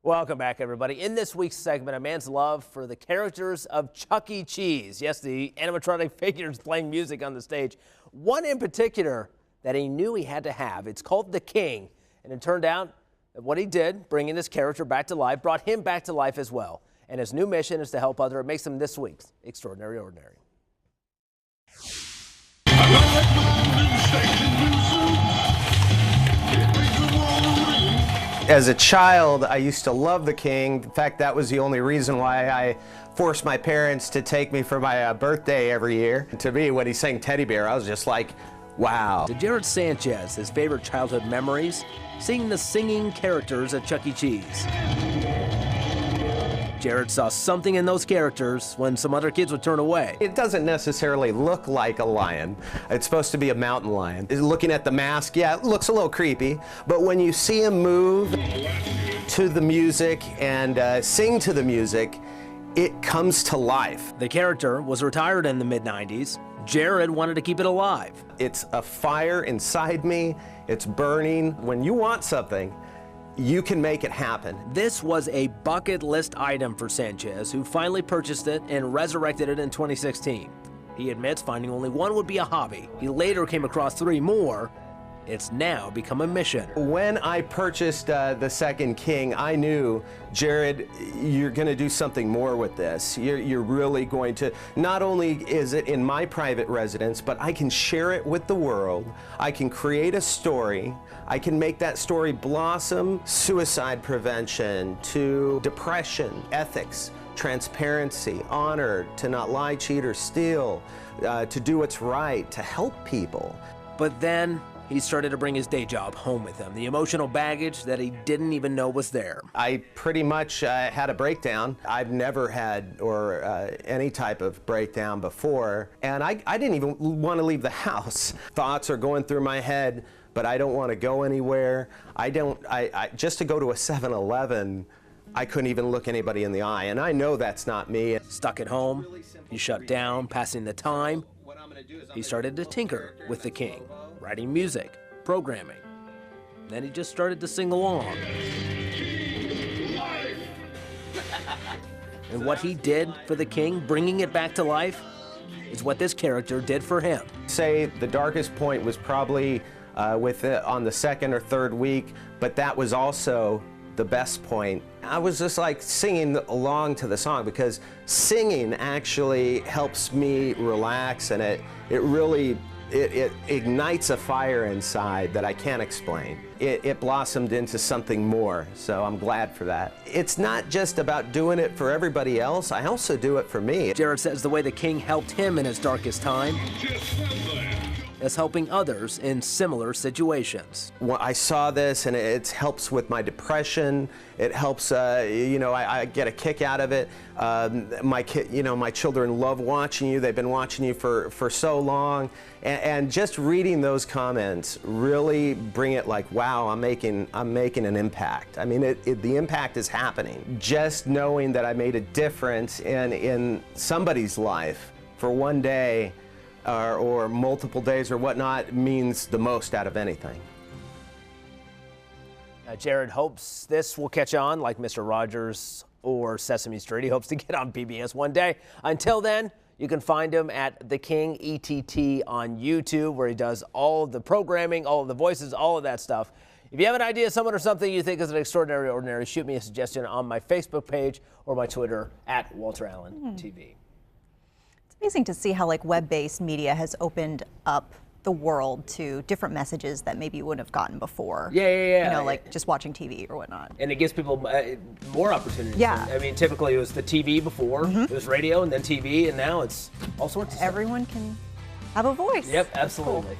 Welcome back, everybody. In this week's segment, a man's love for the characters of Chuck E. Cheese. Yes, the animatronic figures playing music on the stage. One in particular that he knew he had to have. It's called The King. And it turned out that what he did, bringing this character back to life, brought him back to life as well. And his new mission is to help others. It makes him this week's Extraordinary Ordinary. As a child, I used to love The King. In fact, that was the only reason why I forced my parents to take me for my birthday every year. To me, when he sang Teddy Bear, I was just like, wow. To Jared Sanchez, his favorite childhood memories, seeing the singing characters at Chuck E. Cheese. Jared saw something in those characters when some other kids would turn away. It doesn't necessarily look like a lion. It's supposed to be a mountain lion. Looking at the mask, yeah, it looks a little creepy, but when you see him move to the music and sing to the music, it comes to life. The character was retired in the mid-90s. Jared wanted to keep it alive. It's a fire inside me. It's burning. When you want something, you can make it happen. This was a bucket list item for Sanchez, who finally purchased it and resurrected it in 2016. He admits finding only one would be a hobby. He later came across 3 more. It's now become a mission. When I purchased the second King, I knew, Jared, you're going to do something more with this. You're really going to, not only is it in my private residence, but I can share it with the world. I can create a story. I can make that story blossom. Suicide prevention to depression, ethics, transparency, honor, to not lie, cheat, or steal, to do what's right, to help people. But then he started to bring his day job home with him, the emotional baggage that he didn't even know was there. I pretty much had a breakdown. I've never had any type of breakdown before, and I didn't even want to leave the house. Thoughts are going through my head, but I don't want to go anywhere. Just to go to a 7-Eleven, I couldn't even look anybody in the eye, and I know that's not me. Stuck at home, he shut down, passing the time. He started to tinker with The King, writing music, programming. Then he just started to sing along. And what he did for The King, bringing it back to life, is what this character did for him. Say the darkest point was probably on the 2nd or 3rd week, but that was also the best point. I was just like singing along to the song, because singing actually helps me relax, and it really ignites a fire inside that I can't explain. It blossomed into something more, so I'm glad for that. It's not just about doing it for everybody else, I also do it for me. Jared says the way The King helped him in his darkest time is helping others in similar situations. Well, I saw this, and it helps with my depression. It helps, I get a kick out of it. My children love watching you. They've been watching you for so long. And just reading those comments really bring it like, wow, I'm making an impact. I mean, the impact is happening. Just knowing that I made a difference in somebody's life for one day, or multiple days or whatnot, means the most out of anything. Jared hopes this will catch on like Mr. Rogers or Sesame Street. He hopes to get on PBS one day. Until then, you can find him at The King ETT on YouTube, where he does all of the programming, all of the voices, all of that stuff. If you have an idea, someone or something you think is an extraordinary ordinary, shoot me a suggestion on my Facebook page or my Twitter at Walter Allen TV. Amazing to see how web-based media has opened up the world to different messages that maybe you wouldn't have gotten before. Yeah. Just watching TV or whatnot. And it gives people more opportunities. Yeah. I mean, typically it was the TV before, it was radio and then TV, and now it's all sorts of stuff. Everyone can have a voice. Yep, absolutely.